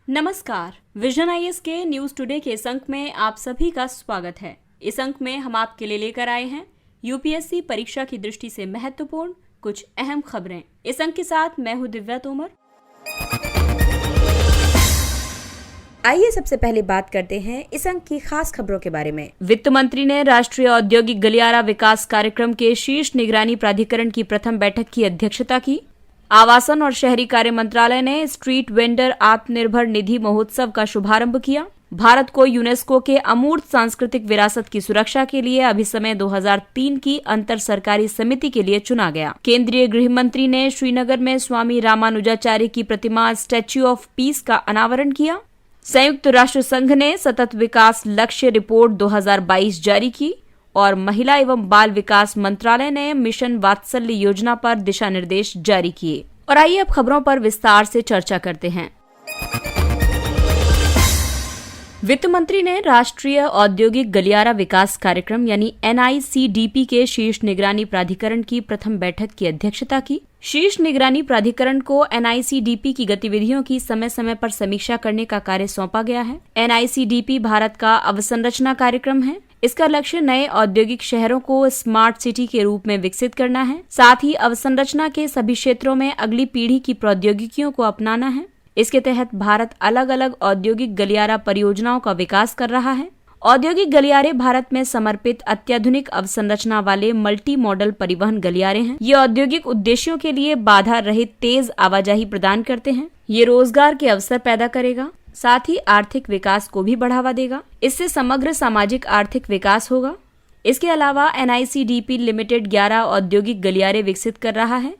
नमस्कार, vision IAS के news today के इस अंक में आप सभी का स्वागत है। इस अंक में हम आपके लिए लेकर आए हैं यूपीएससी परीक्षा की दृष्टि से महत्वपूर्ण कुछ अहम खबरें। इस अंक के साथ मैं हूं दिव्या तोमर। आइए सबसे पहले बात करते हैं इस अंक की खास खबरों के बारे में। वित्त मंत्री ने राष्ट्रीय औद्योगिक गलियारा विकास कार्यक्रम के शीर्ष निगरानी प्राधिकरण की प्रथम बैठक की अध्यक्षता की। आवासन और शहरी कार्य मंत्रालय ने स्ट्रीट वेंडर आत्मनिर्भर निधि महोत्सव का शुभारंभ किया। भारत को यूनेस्को के अमूर्त सांस्कृतिक विरासत की सुरक्षा के लिए अभिसमय 2003 की अंतर सरकारी समिति के लिए चुना गया। केंद्रीय गृह मंत्री ने श्रीनगर में स्वामी रामानुजाचार्य की प्रतिमा स्टैच्यू ऑफ पीस का अनावरण किया। संयुक्त राष्ट्र संघ ने सतत विकास लक्ष्य रिपोर्ट 2022 जारी की और महिला एवं बाल विकास मंत्रालय ने मिशन वात्सल्य योजना पर दिशा निर्देश जारी किए। और आइए अब खबरों पर विस्तार से चर्चा करते हैं। वित्त मंत्री ने राष्ट्रीय औद्योगिक गलियारा विकास कार्यक्रम यानी NICDP के शीर्ष निगरानी प्राधिकरण की प्रथम बैठक की अध्यक्षता की। शीर्ष निगरानी प्राधिकरण को NICDP की गतिविधियों की समय समय पर समीक्षा करने का कार्य सौंपा गया है। NICDP भारत का अवसंरचना कार्यक्रम है। इसका लक्ष्य नए औद्योगिक शहरों को स्मार्ट सिटी के रूप में विकसित करना है। साथ ही अवसंरचना के सभी क्षेत्रों में अगली पीढ़ी की प्रौद्योगिकियों को अपनाना है। इसके तहत भारत अलग अलग औद्योगिक गलियारा परियोजनाओं का विकास कर रहा है। औद्योगिक गलियारे भारत में समर्पित अत्याधुनिक अवसंरचना वाले मल्टी मॉडल परिवहन गलियारे हैं। ये औद्योगिक उद्देश्यों के लिए बाधा रहित तेज आवाजाही प्रदान करते हैं। ये रोजगार के अवसर पैदा करेगा, साथ ही आर्थिक विकास को भी बढ़ावा देगा। इससे समग्र सामाजिक आर्थिक विकास होगा। इसके अलावा NICDP लिमिटेड 11 औद्योगिक गलियारे विकसित कर रहा है।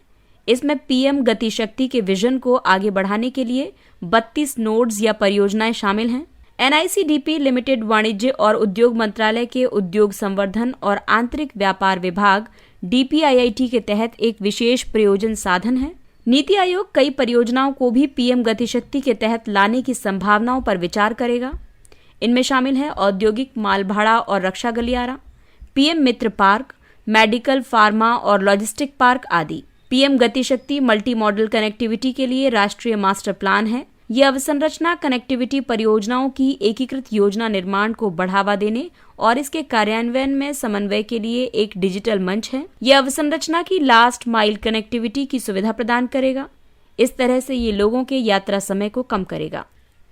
इसमें PM गति शक्ति के विजन को आगे बढ़ाने के लिए 32 नोड्स या परियोजनाएं शामिल हैं। NICDP लिमिटेड वाणिज्य और उद्योग मंत्रालय के उद्योग संवर्धन और आंतरिक व्यापार विभाग DPIIT के तहत एक विशेष प्रयोजन साधन है। नीति आयोग कई परियोजनाओं को भी PM गतिशक्ति के तहत लाने की संभावनाओं पर विचार करेगा। इनमें शामिल है औद्योगिक माल भाड़ा और रक्षा गलियारा, PM मित्र पार्क, मेडिकल, फार्मा और लॉजिस्टिक पार्क आदि। PM Gatishakti multi model connectivity के लिए राष्ट्रीय मास्टर प्लान है। ये अवसंरचना कनेक्टिविटी परियोजनाओं की एकीकृत योजना निर्माण को बढ़ावा देने और इसके कार्यान्वयन में समन्वय के लिए एक डिजिटल मंच है। यह अवसंरचना की लास्ट माइल कनेक्टिविटी की सुविधा प्रदान करेगा। इस तरह से ये लोगों के यात्रा समय को कम करेगा।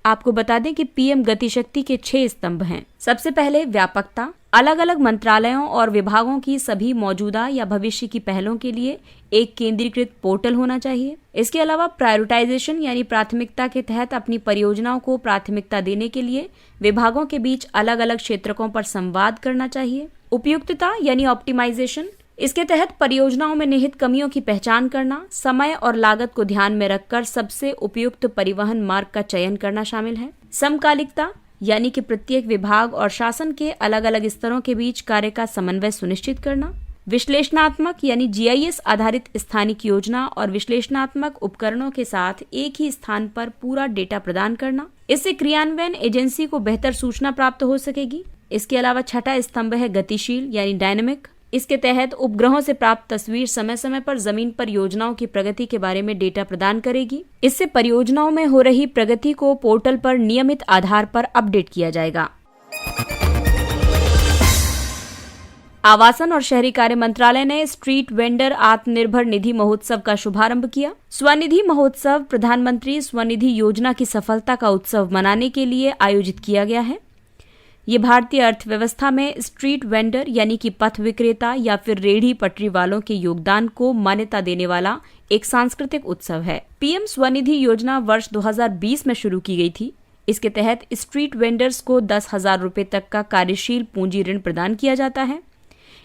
आपको बता दें कि PM गतिशक्ति के 6 स्तंभ हैं। सबसे पहले व्यापकता, अलग अलग मंत्रालयों और विभागों की सभी मौजूदा या भविष्य की पहलों के लिए एक केंद्रीकृत पोर्टल होना चाहिए। इसके अलावा प्रायोरिटाइजेशन यानी प्राथमिकता के तहत अपनी परियोजनाओं को प्राथमिकता देने के लिए विभागों के बीच अलग अलग क्षेत्रकों पर संवाद करना चाहिए। उपयुक्तता यानी ऑप्टिमाइजेशन, इसके तहत परियोजनाओं में निहित कमियों की पहचान करना, समय और लागत को ध्यान में रखकर सबसे उपयुक्त परिवहन मार्ग का चयन करना शामिल है। समकालिकता यानी कि प्रत्येक विभाग और शासन के अलग अलग स्तरों के बीच कार्य का समन्वय सुनिश्चित करना। विश्लेषणात्मक यानी GIS आधारित स्थानिक योजना और विश्लेषणात्मक उपकरणों के साथ एक ही स्थान पर पूरा डेटा प्रदान करना। इससे क्रियान्वयन एजेंसी को बेहतर सूचना प्राप्त हो सकेगी। इसके अलावा छठा स्तंभ है गतिशील यानी डायनेमिक। इसके तहत उपग्रहों से प्राप्त तस्वीर समय समय पर जमीन पर योजनाओं की प्रगति के बारे में डेटा प्रदान करेगी। इससे परियोजनाओं में हो रही प्रगति को पोर्टल पर नियमित आधार पर अपडेट किया जाएगा। आवासन और शहरी कार्य मंत्रालय ने स्ट्रीट वेंडर आत्मनिर्भर निधि महोत्सव का शुभारंभ किया। स्वनिधि महोत्सव प्रधानमंत्री स्वनिधि योजना की सफलता का उत्सव मनाने के लिए आयोजित किया गया है। ये भारतीय अर्थव्यवस्था में स्ट्रीट वेंडर यानी कि पथ विक्रेता या फिर रेढ़ी पटरी वालों के योगदान को मान्यता देने वाला एक सांस्कृतिक उत्सव है। PM स्वनिधि योजना वर्ष 2020 में शुरू की गई थी। इसके तहत स्ट्रीट वेंडर्स को 10,000 रुपए तक का कार्यशील पूंजी ऋण प्रदान किया जाता है।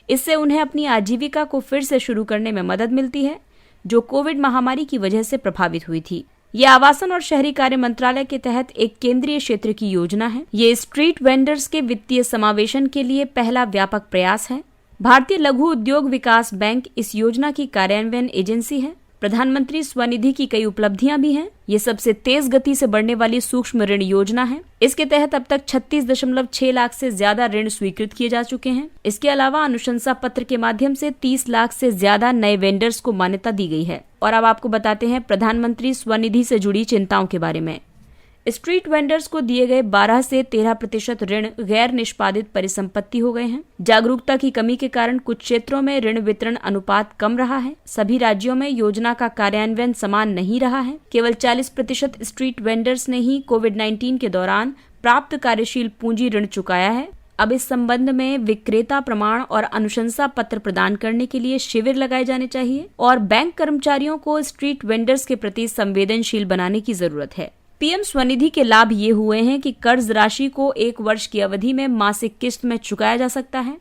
इससे उन्हें अपनी आजीविका को फिर से शुरू करने में मदद मिलती है, जो कोविड महामारी की वजह से प्रभावित हुई थी। ये आवासन और शहरी कार्य मंत्रालय के तहत एक केंद्रीय क्षेत्र की योजना है। ये स्ट्रीट वेंडर्स के वित्तीय समावेशन के लिए पहला व्यापक प्रयास है। भारतीय लघु उद्योग विकास बैंक इस योजना की कार्यान्वयन एजेंसी है। प्रधानमंत्री स्वनिधि की कई उपलब्धियां भी हैं। ये सबसे तेज गति से बढ़ने वाली सूक्ष्म ऋण योजना है। इसके तहत अब तक 36.6 लाख से ज्यादा ऋण स्वीकृत किए जा चुके हैं। इसके अलावा अनुशंसा पत्र के माध्यम से 30 लाख से ज्यादा नए वेंडर्स को मान्यता दी गई है। और अब आपको बताते हैं प्रधानमंत्री स्वनिधि से जुड़ी चिंताओं के बारे में। स्ट्रीट वेंडर्स को दिए गए 12 से 13% ऋण गैर निष्पादित परिसंपत्ति हो गए हैं। जागरूकता की कमी के कारण कुछ क्षेत्रों में ऋण वितरण अनुपात कम रहा है। सभी राज्यों में योजना का कार्यान्वयन समान नहीं रहा है। केवल 40% स्ट्रीट वेंडर्स ने ही कोविड-19 के दौरान प्राप्त कार्यशील पूंजी ऋण चुकाया है। अब इस संबंध में विक्रेता प्रमाण और अनुशंसा पत्र प्रदान करने के लिए शिविर लगाए जाने चाहिए और बैंक कर्मचारियों को स्ट्रीट वेंडर्स के प्रति संवेदनशील बनाने की जरूरत है। पीएम स्वनिधि के लाभ ये हुए हैं कि कर्ज राशि को 1 वर्ष की अवधि में मासिक किस्त में चुकाया जा सकता है।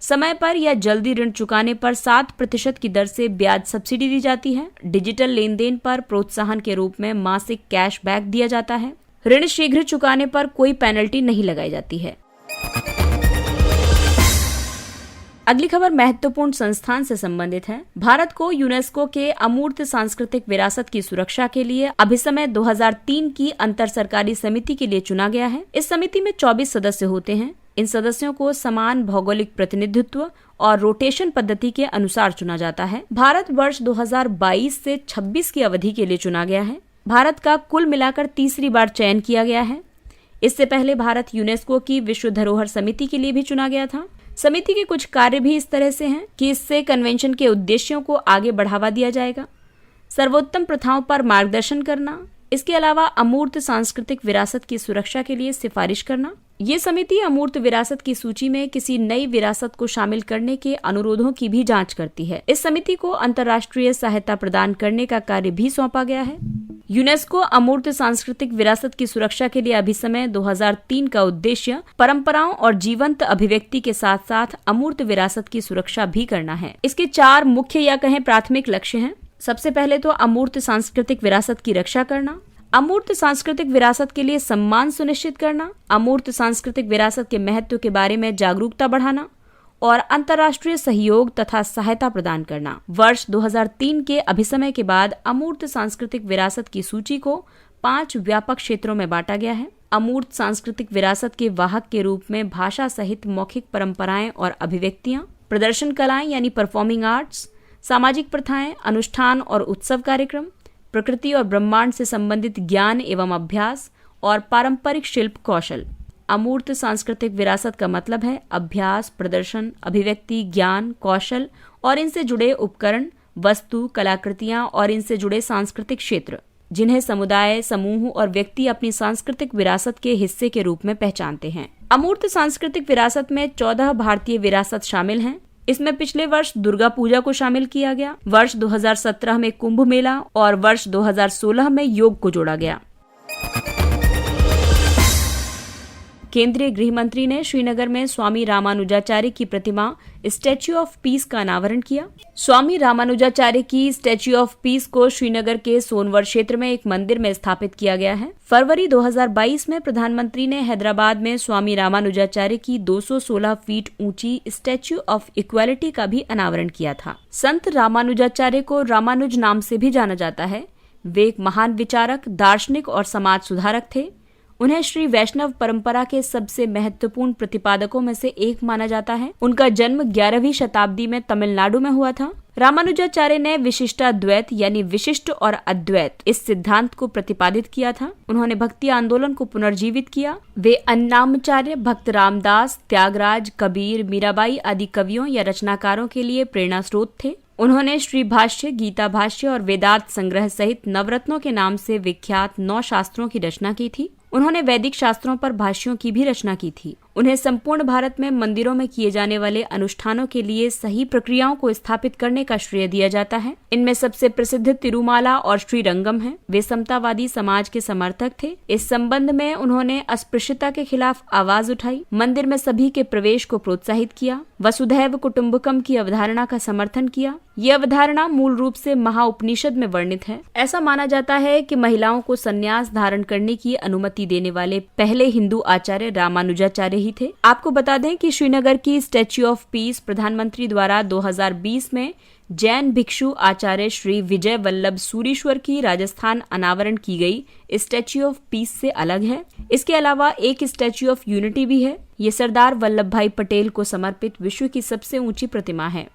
समय पर या जल्दी ऋण चुकाने पर 7% की दर से ब्याज सब्सिडी दी जाती है। डिजिटल लेन देन पर प्रोत्साहन के रूप में मासिक कैश बैक दिया जाता है। ऋण शीघ्र चुकाने पर कोई पेनल्टी नहीं लगाई जाती है। अगली खबर महत्वपूर्ण संस्थान से संबंधित है। भारत को यूनेस्को के अमूर्त सांस्कृतिक विरासत की सुरक्षा के लिए अभिसमय 2003 की अंतर सरकारी समिति के लिए चुना गया है। इस समिति में 24 सदस्य होते हैं। इन सदस्यों को समान भौगोलिक प्रतिनिधित्व और रोटेशन पद्धति के अनुसार चुना जाता है। भारत वर्ष 2022 से 26 की अवधि के लिए चुना गया है। भारत का कुल मिलाकर तीसरी बार चयन किया गया है। इससे पहले भारत यूनेस्को की विश्व धरोहर समिति के लिए भी चुना गया था। समिति के कुछ कार्य भी इस तरह से हैं कि इससे कन्वेंशन के उद्देश्यों को आगे बढ़ावा दिया जाएगा। सर्वोत्तम प्रथाओं पर मार्गदर्शन करना, इसके अलावा अमूर्त सांस्कृतिक विरासत की सुरक्षा के लिए सिफारिश करना। ये समिति अमूर्त विरासत की सूची में किसी नई विरासत को शामिल करने के अनुरोधों की भी जांच करती है। इस समिति को अंतर्राष्ट्रीय सहायता प्रदान करने का कार्य भी सौंपा गया है। यूनेस्को अमूर्त सांस्कृतिक विरासत की सुरक्षा के लिए अभिसमय 2003 का उद्देश्य परंपराओं और जीवंत अभिव्यक्ति के साथ साथ अमूर्त विरासत की सुरक्षा भी करना है। इसके 4 मुख्य या कहें प्राथमिक लक्ष्य हैं। सबसे पहले तो अमूर्त सांस्कृतिक विरासत की रक्षा करना, अमूर्त सांस्कृतिक विरासत के लिए सम्मान सुनिश्चित करना, अमूर्त सांस्कृतिक विरासत के महत्व के बारे में जागरूकता बढ़ाना और अंतर्राष्ट्रीय सहयोग तथा सहायता प्रदान करना। वर्ष 2003 के अभिसमय के बाद अमूर्त सांस्कृतिक विरासत की सूची को 5 व्यापक क्षेत्रों में बांटा गया है। अमूर्त सांस्कृतिक विरासत के वाहक के रूप में भाषा सहित मौखिक परंपराएं और अभिव्यक्तियां, प्रदर्शन कलाएं यानी परफॉर्मिंग आर्ट्स, सामाजिक प्रथाएं, अनुष्ठान और उत्सव कार्यक्रम, प्रकृति और ब्रह्मांड से संबंधित ज्ञान एवं अभ्यास और पारंपरिक शिल्प कौशल। अमूर्त सांस्कृतिक विरासत का मतलब है अभ्यास, प्रदर्शन, अभिव्यक्ति, ज्ञान, कौशल और इनसे जुड़े उपकरण, वस्तु, कलाकृतियां और इनसे जुड़े सांस्कृतिक क्षेत्र, जिन्हें समुदाय, समूह और व्यक्ति अपनी सांस्कृतिक विरासत के हिस्से के रूप में पहचानते हैं। अमूर्त सांस्कृतिक विरासत में 14 भारतीय विरासत शामिल हैं। इसमें पिछले वर्ष दुर्गा पूजा को शामिल किया गया, वर्ष 2017 में कुंभ मेला और वर्ष 2016 में योग को जोड़ा गया। केंद्रीय गृह मंत्री ने श्रीनगर में स्वामी रामानुजाचार्य की प्रतिमा स्टैच्यू ऑफ पीस का अनावरण किया। स्वामी रामानुजाचार्य की स्टैच्यू ऑफ पीस को श्रीनगर के सोनवर क्षेत्र में एक मंदिर में स्थापित किया गया है। फरवरी 2022 में प्रधानमंत्री ने हैदराबाद में स्वामी रामानुजाचार्य की 216 फीट ऊंची स्टैच्यू ऑफ इक्वालिटी का भी अनावरण किया था। संत रामानुजाचार्य को रामानुज नाम से भी जाना जाता है। वे एक महान विचारक, दार्शनिक और समाज सुधारक थे। उन्हें श्री वैष्णव परंपरा के सबसे महत्वपूर्ण प्रतिपादकों में से एक माना जाता है। उनका जन्म 11वीं शताब्दी में तमिलनाडु में हुआ था। रामानुजाचार्य ने विशिष्टाद्वैत यानी विशिष्ट और अद्वैत इस सिद्धांत को प्रतिपादित किया था। उन्होंने भक्ति आंदोलन को पुनर्जीवित किया। वे अन्नामचार्य, भक्त रामदास, त्यागराज, कबीर, मीराबाई आदि कवियों या रचनाकारों के लिए प्रेरणा स्रोत थे। उन्होंने श्री भाष्य, गीता भाष्य और वेदांत संग्रह सहित नवरत्नों के नाम से विख्यात 9 शास्त्रों की रचना की थी। उन्होंने वैदिक शास्त्रों पर भाष्यों की भी रचना की थी। उन्हें संपूर्ण भारत में मंदिरों में किए जाने वाले अनुष्ठानों के लिए सही प्रक्रियाओं को स्थापित करने का श्रेय दिया जाता है। इनमें सबसे प्रसिद्ध तिरुमाला और श्रीरंगम है। वे समतावादी समाज के समर्थक थे। इस संबंध में उन्होंने अस्पृश्यता के खिलाफ आवाज उठाई, मंदिर में सभी के प्रवेश को प्रोत्साहित किया, वसुधैव कुटुम्बकम की अवधारणा का समर्थन किया। ये अवधारणा मूल रूप से महाउपनिषद में वर्णित है। ऐसा माना जाता है कि महिलाओं को संन्यास धारण करने की अनुमति देने वाले पहले हिंदू आचार्य रामानुजाचार्य ही थे। आपको बता दें कि श्रीनगर की स्टैच्यू ऑफ पीस प्रधानमंत्री द्वारा 2020 में जैन भिक्षु आचार्य श्री विजय वल्लभ सूरीश्वर की राजस्थान अनावरण की गई स्टैच्यू ऑफ पीस से अलग है। इसके अलावा एक स्टैच्यू ऑफ यूनिटी भी है। ये सरदार वल्लभ भाई पटेल को समर्पित विश्व की सबसे ऊंची प्रतिमा है।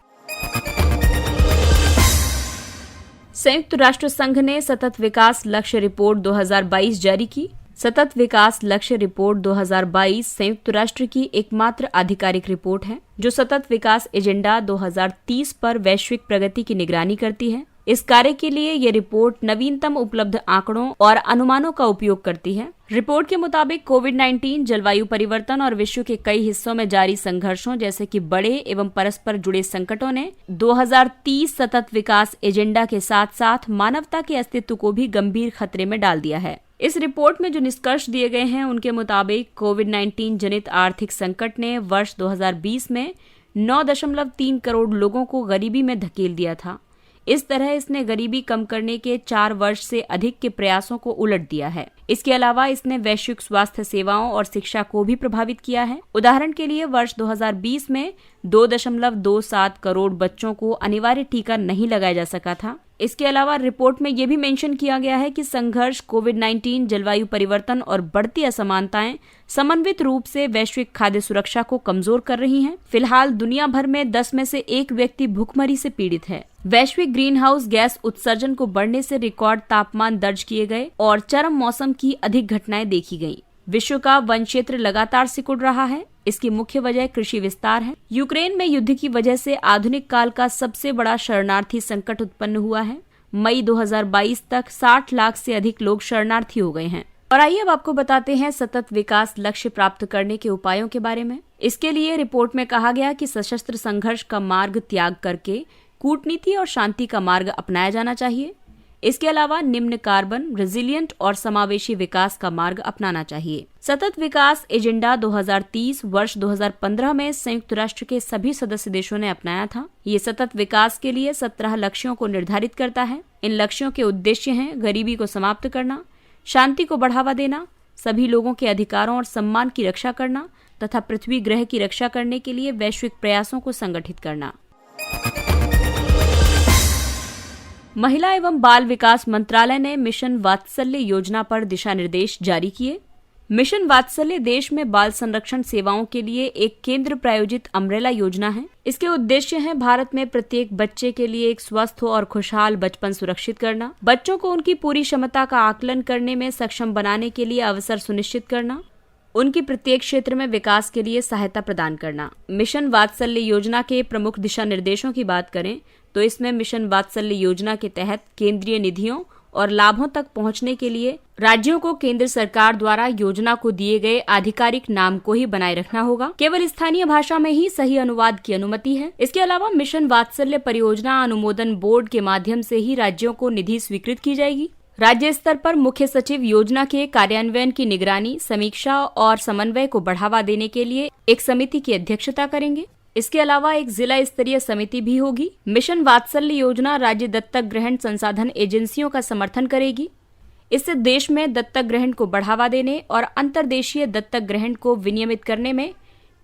संयुक्त राष्ट्र संघ ने सतत विकास लक्ष्य रिपोर्ट 2022 जारी की। सतत विकास लक्ष्य रिपोर्ट 2022 संयुक्त राष्ट्र की एकमात्र आधिकारिक रिपोर्ट है जो सतत विकास एजेंडा 2030 पर वैश्विक प्रगति की निगरानी करती है। इस कार्य के लिए ये रिपोर्ट नवीनतम उपलब्ध आंकड़ों और अनुमानों का उपयोग करती है। रिपोर्ट के मुताबिक कोविड-19, जलवायु परिवर्तन और विश्व के कई हिस्सों में जारी संघर्षों जैसे कि बड़े एवं परस्पर जुड़े संकटों ने 2030 सतत विकास एजेंडा के साथ साथ मानवता के अस्तित्व को भी गंभीर खतरे में डाल दिया है। इस रिपोर्ट में जो निष्कर्ष दिए गए हैं उनके मुताबिक कोविड-19 जनित आर्थिक संकट ने वर्ष 2020 में 9.3 करोड़ लोगों को गरीबी में धकेल दिया था। इस तरह इसने गरीबी कम करने के 4 वर्ष से अधिक के प्रयासों को उलट दिया है। इसके अलावा इसने वैश्विक स्वास्थ्य सेवाओं और शिक्षा को भी प्रभावित किया है। उदाहरण के लिए वर्ष 2020 में 2.27 करोड़ बच्चों को अनिवार्य टीका नहीं लगाया जा सका था। इसके अलावा रिपोर्ट में यह भी मेंशन किया गया है कि संघर्ष, कोविड-19, जलवायु परिवर्तन और बढ़ती असमानताएं समन्वित रूप से वैश्विक खाद्य सुरक्षा को कमजोर कर रही हैं। फिलहाल दुनिया भर में 10 में से 1 व्यक्ति भूखमरी से पीड़ित है। वैश्विक ग्रीन हाउस गैस उत्सर्जन को बढ़ने से रिकॉर्ड तापमान दर्ज किए गए और चरम मौसम की अधिक घटनाएं देखी गईं। विश्व का वन क्षेत्र लगातार सिकुड़ रहा है। इसकी मुख्य वजह कृषि विस्तार है। यूक्रेन में युद्ध की वजह से आधुनिक काल का सबसे बड़ा शरणार्थी संकट उत्पन्न हुआ है। मई 2022 तक 60 लाख से अधिक लोग शरणार्थी हो गए हैं। और आइए अब आपको बताते हैं सतत विकास लक्ष्य प्राप्त करने के उपायों के बारे में। इसके लिए रिपोर्ट में कहा गया कि सशस्त्र संघर्ष का मार्ग त्याग करके कूटनीति और शांति का मार्ग अपनाया जाना चाहिए। इसके अलावा निम्न कार्बन, रेजिलिएंट और समावेशी विकास का मार्ग अपनाना चाहिए। सतत विकास एजेंडा 2030 वर्ष 2015 में संयुक्त राष्ट्र के सभी सदस्य देशों ने अपनाया था। ये सतत विकास के लिए 17 लक्ष्यों को निर्धारित करता है। इन लक्ष्यों के उद्देश्य हैं गरीबी को समाप्त करना, शांति को बढ़ावा देना, सभी लोगों के अधिकारों और सम्मान की रक्षा करना तथा पृथ्वी ग्रह की रक्षा करने के लिए वैश्विक प्रयासों को संगठित करना। महिला एवं बाल विकास मंत्रालय ने मिशन वात्सल्य योजना पर दिशा निर्देश जारी किए। मिशन वात्सल्य देश में बाल संरक्षण सेवाओं के लिए एक केंद्र प्रायोजित अम्ब्रेला योजना है। इसके उद्देश्य है भारत में प्रत्येक बच्चे के लिए एक स्वस्थ और खुशहाल बचपन सुरक्षित करना, बच्चों को उनकी पूरी क्षमता का आकलन करने में सक्षम बनाने के लिए अवसर सुनिश्चित करना, उनकी प्रत्येक क्षेत्र में विकास के लिए सहायता प्रदान करना। मिशन वात्सल्य योजना के प्रमुख दिशा निर्देशों की बात करें तो इसमें मिशन वात्सल्य योजना के तहत केंद्रीय निधियों और लाभों तक पहुंचने के लिए राज्यों को केंद्र सरकार द्वारा योजना को दिए गए आधिकारिक नाम को ही बनाए रखना होगा। केवल स्थानीय भाषा में ही सही अनुवाद की अनुमति है। इसके अलावा मिशन वात्सल्य परियोजना अनुमोदन बोर्ड के माध्यम से ही राज्यों को निधि स्वीकृत की जाएगी। राज्य स्तर पर मुख्य सचिव योजना के कार्यान्वयन की निगरानी, समीक्षा और समन्वय को बढ़ावा देने के लिए एक समिति की अध्यक्षता करेंगे। इसके अलावा एक जिला स्तरीय समिति भी होगी। मिशन वात्सल्य योजना राज्य दत्तक ग्रहण संसाधन एजेंसियों का समर्थन करेगी। इससे देश में दत्तक ग्रहण को बढ़ावा देने और अंतर्देशीय दत्तक ग्रहण को विनियमित करने में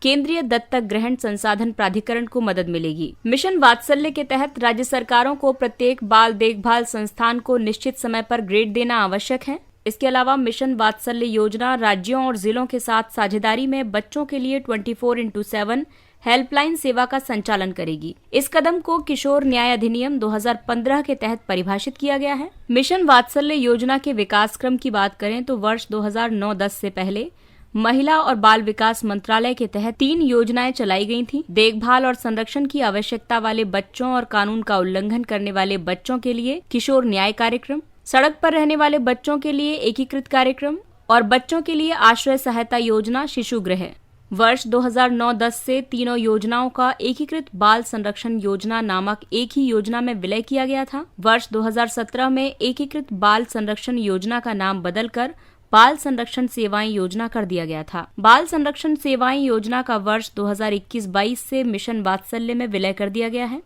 केंद्रीय दत्तक ग्रहण संसाधन प्राधिकरण को मदद मिलेगी। मिशन वात्सल्य के तहत राज्य सरकारों को प्रत्येक बाल देखभाल संस्थान को निश्चित समय पर ग्रेड देना आवश्यक है। इसके अलावा मिशन वात्सल्य योजना राज्यों और जिलों के साथ साझेदारी में बच्चों के लिए 24x7 हेल्पलाइन सेवा का संचालन करेगी। इस कदम को किशोर न्याय अधिनियम 2015 के तहत परिभाषित किया गया है। मिशन वात्सल्य योजना के विकास क्रम की बात करें तो वर्ष 2009-10 से पहले महिला और बाल विकास मंत्रालय के तहत 3 योजनाएं चलाई गई थीं। देखभाल और संरक्षण की आवश्यकता वाले बच्चों और कानून का उल्लंघन करने वाले बच्चों के लिए किशोर न्याय कार्यक्रम, सड़क पर रहने वाले बच्चों के लिए एकीकृत कार्यक्रम और बच्चों के लिए आश्रय सहायता योजना शिशु गृह। वर्ष 2009-10 से तीनों योजनाओं का एकीकृत बाल संरक्षण योजना नामक एक ही योजना में विलय किया गया था। वर्ष 2017 में एकीकृत बाल संरक्षण योजना का नाम बदलकर बाल संरक्षण सेवाएं योजना कर दिया गया था। बाल संरक्षण सेवाएं योजना का वर्ष 2021-22 से मिशन वात्सल्य में विलय कर दिया गया है।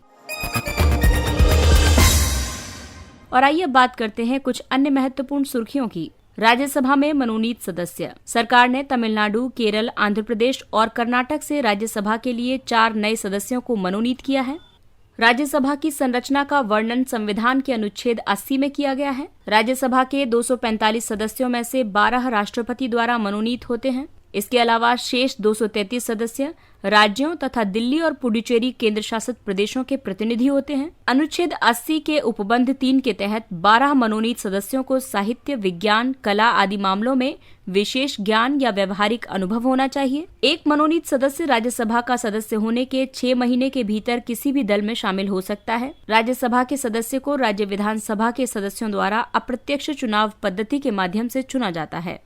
और आइए बात करते हैं कुछ अन्य महत्वपूर्ण सुर्खियों की। राज्यसभा में मनोनीत सदस्य। सरकार ने तमिलनाडु, केरल, आंध्र प्रदेश और कर्नाटक से राज्यसभा के लिए 4 नए सदस्यों को मनोनीत किया है। राज्यसभा की संरचना का वर्णन संविधान के अनुच्छेद 80 में किया गया है। राज्यसभा के 245 सदस्यों में से 12 राष्ट्रपति द्वारा मनोनीत होते हैं। इसके अलावा शेष 233 सदस्य राज्यों तथा दिल्ली और पुडुचेरी केंद्र शासित प्रदेशों के प्रतिनिधि होते हैं। अनुच्छेद 80 के उपबंध 3 के तहत 12 मनोनीत सदस्यों को साहित्य, विज्ञान, कला आदि मामलों में विशेष ज्ञान या व्यवहारिक अनुभव होना चाहिए। एक मनोनीत सदस्य राज्यसभा का सदस्य होने के 6 महीने के भीतर किसी भी दल में शामिल हो सकता है। राज्यसभा के सदस्य को राज्य विधानसभा के सदस्यों द्वारा अप्रत्यक्ष चुनाव पद्धति के माध्यम से चुना जाता है।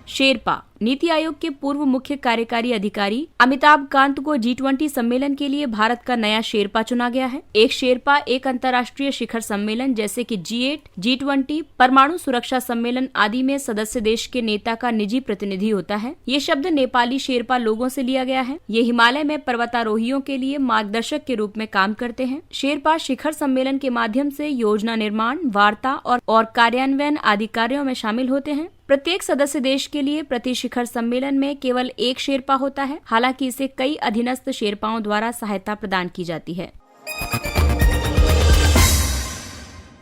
शेरपा। नीति आयोग के पूर्व मुख्य कार्यकारी अधिकारी अमिताभ कांत को G20 सम्मेलन के लिए भारत का नया शेरपा चुना गया है। एक शेरपा एक अंतर्राष्ट्रीय शिखर सम्मेलन जैसे कि G8, G20, परमाणु सुरक्षा सम्मेलन आदि में सदस्य देश के नेता का निजी प्रतिनिधि होता है। ये शब्द नेपाली शेरपा लोगों से लिया गया है। ये हिमालय में पर्वतारोहियों के लिए मार्गदर्शक के रूप में काम करते हैं। शेरपा शिखर सम्मेलन के माध्यम से योजना निर्माण, वार्ता और कार्यान्वयन आदि कार्यों में शामिल होते हैं। प्रत्येक सदस्य देश के लिए प्रति शिखर सम्मेलन में केवल एक शेरपा होता है, हालांकि इसे कई अधीनस्थ शेरपाओं द्वारा सहायता प्रदान की जाती है।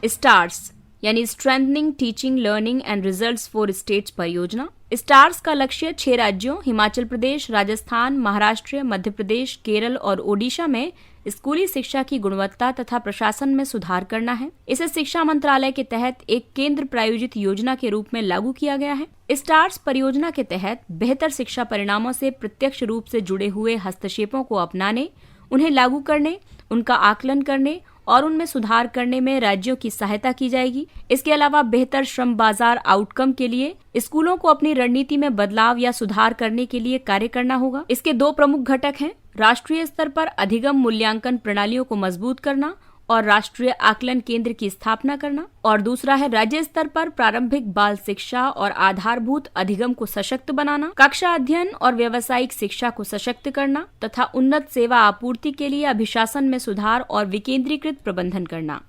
स्टार्स यानी strengthening teaching learning and results for states परियोजना। स्टार्स का लक्ष्य 6 राज्यों हिमाचल प्रदेश, राजस्थान, महाराष्ट्र, मध्य प्रदेश, केरल और ओडिशा में स्कूली शिक्षा की गुणवत्ता तथा प्रशासन में सुधार करना है। इसे शिक्षा मंत्रालय के तहत एक केंद्र प्रायोजित योजना के रूप में लागू किया गया है। स्टार्स परियोजना के तहत बेहतर शिक्षा परिणामों से प्रत्यक्ष रूप से जुड़े हुए हस्तक्षेपों को अपनाने, उन्हें लागू करने, उनका आकलन करने और उनमें सुधार करने में राज्यों की सहायता की जाएगी। इसके अलावा बेहतर श्रम बाजार आउटकम के लिए स्कूलों को अपनी रणनीति में बदलाव या सुधार करने के लिए कार्य करना होगा। इसके 2 प्रमुख घटक हैं, राष्ट्रीय स्तर पर अधिगम मूल्यांकन प्रणालियों को मजबूत करना और राष्ट्रीय आकलन केंद्र की स्थापना करना, और दूसरा है राज्य स्तर पर प्रारंभिक बाल शिक्षा और आधारभूत अधिगम को सशक्त बनाना, कक्षा अध्ययन और व्यावसायिक शिक्षा को सशक्त करना तथा उन्नत सेवा आपूर्ति के लिए अभिशासन में सुधार और विकेंद्रीकृत प्रबंधन करना।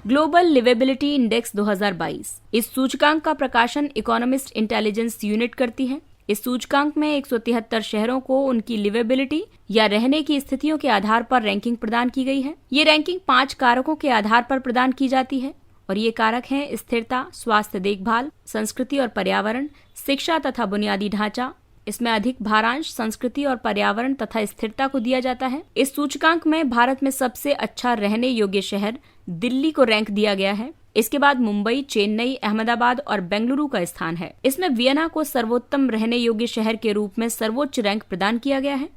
Global liveability index 2022। इस सूचकांक का प्रकाशन इकोनॉमिस्ट इंटेलिजेंस यूनिट करती है। इस सूचकांक में 173 शहरों को उनकी लिवेबिलिटी या रहने की स्थितियों के आधार पर रैंकिंग प्रदान की गई है। ये रैंकिंग 5 कारकों के आधार पर प्रदान की जाती है और ये कारक हैं स्थिरता, स्वास्थ्य देखभाल, संस्कृति और पर्यावरण, शिक्षा तथा बुनियादी ढांचा। इसमें अधिक भारांश संस्कृति और पर्यावरण तथा स्थिरता को दिया जाता है। इस सूचकांक में भारत में सबसे अच्छा रहने योग्य शहर दिल्ली को रैंक दिया गया है। इसके बाद मुंबई, चेन्नई, अहमदाबाद और बेंगलुरु का स्थान है। इसमें वियना को सर्वोत्तम रहने योग्य शहर के रूप में सर्वोच्च रैंक प्रदान किया गया है।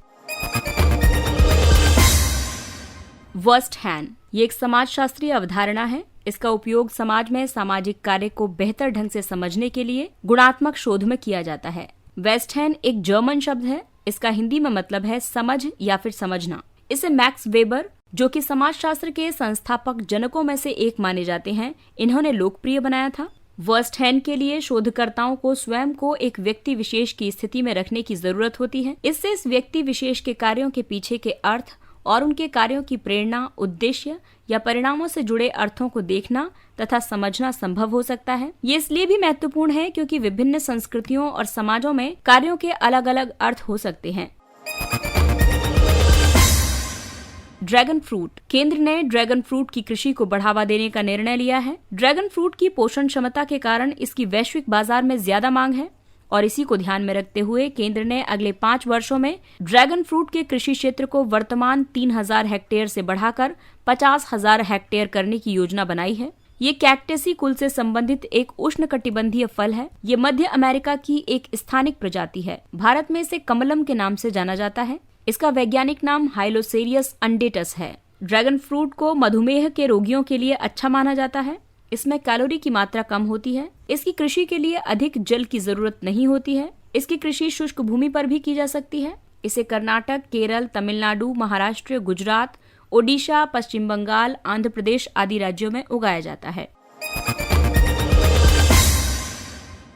वर्स्ट हैंड ये एक समाजशास्त्रीय अवधारणा है। इसका उपयोग समाज में सामाजिक कार्य को बेहतर ढंग से समझने के लिए गुणात्मक शोध में किया जाता है। वेस्ट हैंड एक जर्मन शब्द है। इसका हिंदी में मतलब है समझ या फिर समझना। इसे मैक्स वेबर, जो कि समाजशास्त्र के संस्थापक जनकों में से एक माने जाते हैं, इन्होंने लोकप्रिय बनाया था। वर्स्ट हैंड के लिए शोधकर्ताओं को स्वयं को एक व्यक्ति विशेष की स्थिति में रखने की जरूरत होती है। इससे इस व्यक्ति विशेष के कार्यों के पीछे के अर्थ और उनके कार्यों की प्रेरणा, उद्देश्य या परिणामों से जुड़े अर्थों को देखना तथा समझना संभव हो सकता है। ये इसलिए भी महत्वपूर्ण है क्योंकि विभिन्न संस्कृतियों और समाजों में कार्यों के अलग अलग अर्थ हो सकते हैं। Dragon fruit. केंद्र ने ड्रैगन फ्रूट की कृषि को बढ़ावा देने का निर्णय लिया है। ड्रैगन फ्रूट की पोषण क्षमता के कारण इसकी वैश्विक बाजार में ज्यादा मांग है और इसी को ध्यान में रखते हुए केंद्र ने अगले 5 वर्षों में ड्रैगन फ्रूट के कृषि क्षेत्र को वर्तमान 3000 हेक्टेयर से बढ़ाकर 50,000 हेक्टेयर करने की योजना बनाई है। ये कैक्टेसी कुल से संबंधित एक उष्णकटिबंधीय फल है। ये मध्य अमेरिका की एक स्थानिक प्रजाति है। भारत में इसे कमलम के नाम से जाना जाता है। इसका वैज्ञानिक नाम हाइलोसेरियस अंडेटस है। ड्रैगन फ्रूट को मधुमेह के रोगियों के लिए अच्छा माना जाता है। इसमें कैलोरी की मात्रा कम होती है। इसकी कृषि के लिए अधिक जल की जरूरत नहीं होती है। इसकी कृषि शुष्क भूमि पर भी की जा सकती है। इसे कर्नाटक, केरल, तमिलनाडु, महाराष्ट्र, गुजरात, ओडिशा, पश्चिम बंगाल, आंध्र प्रदेश आदि राज्यों में उगाया जाता है।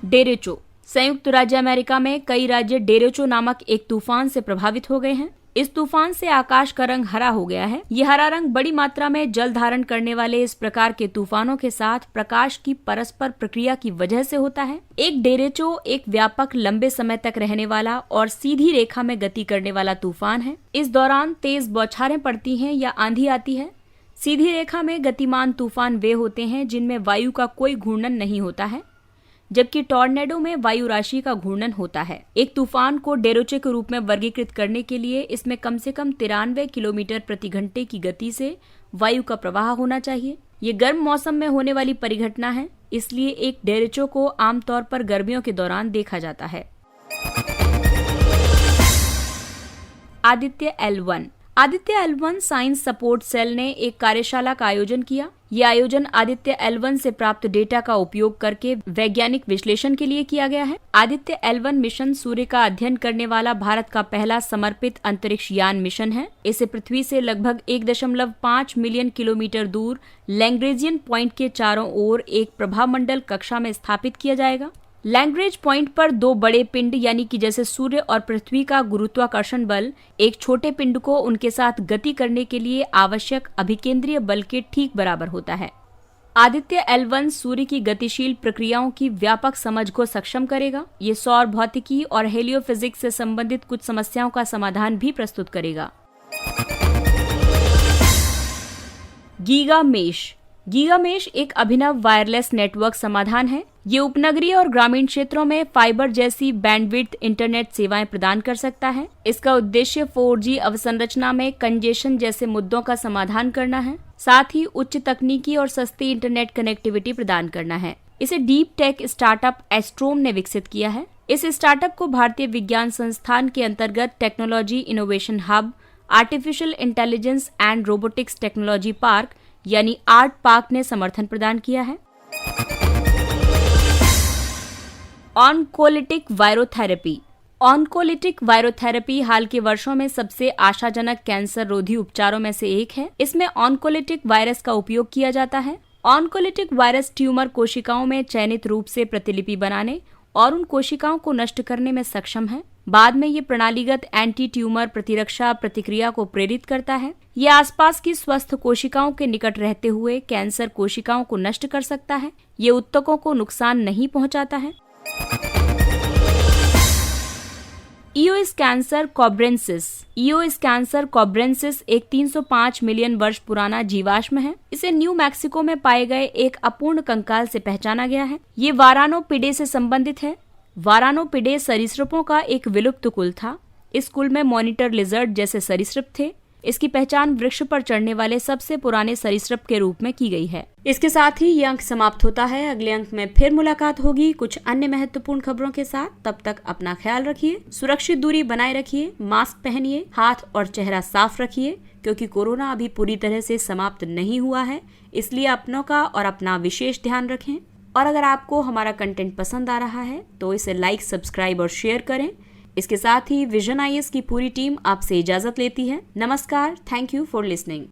डेरेचो। संयुक्त राज्य अमेरिका में कई राज्य डेरेचो नामक एक तूफान से प्रभावित हो गए हैं। इस तूफान से आकाश का रंग हरा हो गया है। यह हरा रंग बड़ी मात्रा में जल धारण करने वाले इस प्रकार के तूफानों के साथ प्रकाश की परस्पर प्रक्रिया की वजह से होता है। एक डेरेचो एक व्यापक, लंबे समय तक रहने वाला और सीधी रेखा में गति करने वाला तूफान है। इस दौरान तेज बौछारें पड़ती हैं या आंधी आती है। सीधी रेखा में गतिमान तूफान वे होते हैं जिनमें वायु का कोई घूर्णन नहीं होता है, जबकि टॉर्नेडो में वायु राशि का घूर्णन होता है। एक तूफान को डेरोचे के रूप में वर्गीकृत करने के लिए इसमें कम से कम 93 किलोमीटर प्रति घंटे की गति से वायु का प्रवाह होना चाहिए। ये गर्म मौसम में होने वाली परिघटना है, इसलिए एक डेरेचो को आमतौर पर गर्मियों के दौरान देखा जाता है। Aditya L1 science support cell ने एक कार्यशाला का आयोजन किया। ये आयोजन आदित्य L1 से प्राप्त डेटा का उपयोग करके वैज्ञानिक विश्लेषण के लिए किया गया है। आदित्य L1 मिशन सूर्य का अध्ययन करने वाला भारत का पहला समर्पित अंतरिक्ष यान मिशन है। इसे पृथ्वी से लगभग 1.5 मिलियन किलोमीटर दूर लैग्रेंजियन पॉइंट के चारों ओर एक प्रभामंडल कक्षा में स्थापित किया जाएगा। लैग्रेंज पॉइंट पर दो बड़े पिंड यानी कि जैसे सूर्य और पृथ्वी का गुरुत्वाकर्षण बल एक छोटे पिंड को उनके साथ गति करने के लिए आवश्यक अभिकेंद्रीय बल के ठीक बराबर होता है। आदित्य L1 सूर्य की गतिशील प्रक्रियाओं की व्यापक समझ को सक्षम करेगा। ये सौर भौतिकी और हेलियोफिजिक्स से संबंधित कुछ समस्याओं का समाधान भी प्रस्तुत करेगा। गीगामेश एक अभिनव वायरलेस नेटवर्क समाधान है। ये उपनगरीय और ग्रामीण क्षेत्रों में फाइबर जैसी बैंडविड्थ इंटरनेट सेवाएं प्रदान कर सकता है। इसका उद्देश्य 4G अवसंरचना में कंजेशन जैसे मुद्दों का समाधान करना है, साथ ही उच्च तकनीकी और सस्ती इंटरनेट कनेक्टिविटी प्रदान करना है। इसे डीप टेक स्टार्टअप एस्ट्रोम ने विकसित किया है। इस स्टार्टअप को भारतीय विज्ञान संस्थान के अंतर्गत technology innovation hub, artificial intelligence and robotics technology park यानी आर्ट पार्क ने समर्थन प्रदान किया है। ऑन्कोलिटिक वायरोथेरेपी हाल के वर्षों में सबसे आशाजनक कैंसर रोधी उपचारों में से एक है। इसमें ऑन्कोलिटिक वायरस का उपयोग किया जाता है। ऑन्कोलिटिक वायरस ट्यूमर कोशिकाओं में चयनित रूप से प्रतिलिपि बनाने और उन कोशिकाओं को नष्ट करने में सक्षम है। बाद में ये प्रणालीगत एंटी ट्यूमर प्रतिरक्षा प्रतिक्रिया को प्रेरित करता है। ये आसपास की स्वस्थ कोशिकाओं के निकट रहते हुए कैंसर कोशिकाओं को नष्ट कर सकता है। ये उत्तकों को नुकसान नहीं पहुंचाता है। ईओइस कैंसर कॉब्रेंसिस एक 305 मिलियन वर्ष पुराना जीवाश्म है। इसे न्यू मैक्सिको में पाए गए एक अपूर्ण कंकाल से पहचाना गया है। ये वारानोपिडे से संबंधित है। वारानोपिडे सरीसृपों का एक विलुप्त कुल था। इस कुल में मॉनिटर लिजर्ड जैसे सरीसृप थे। इसकी पहचान वृक्ष पर चढ़ने वाले सबसे पुराने सरीसृप के रूप में की गई है। इसके साथ ही ये अंक समाप्त होता है। अगले अंक में फिर मुलाकात होगी कुछ अन्य महत्वपूर्ण खबरों के साथ। तब तक अपना ख्याल रखिए, सुरक्षित दूरी बनाए रखिए, मास्क पहनिए, हाथ और चेहरा साफ रखिए, क्योंकि कोरोना अभी पूरी तरह से समाप्त नहीं हुआ है। इसलिए अपनों का और अपना विशेष ध्यान रखें। और अगर आपको हमारा कंटेंट पसंद आ रहा है तो इसे लाइक, सब्सक्राइब और शेयर करें। इसके साथ ही विजन IAS की पूरी टीम आपसे इजाजत लेती है। नमस्कार, थैंक यू फॉर लिसनिंग।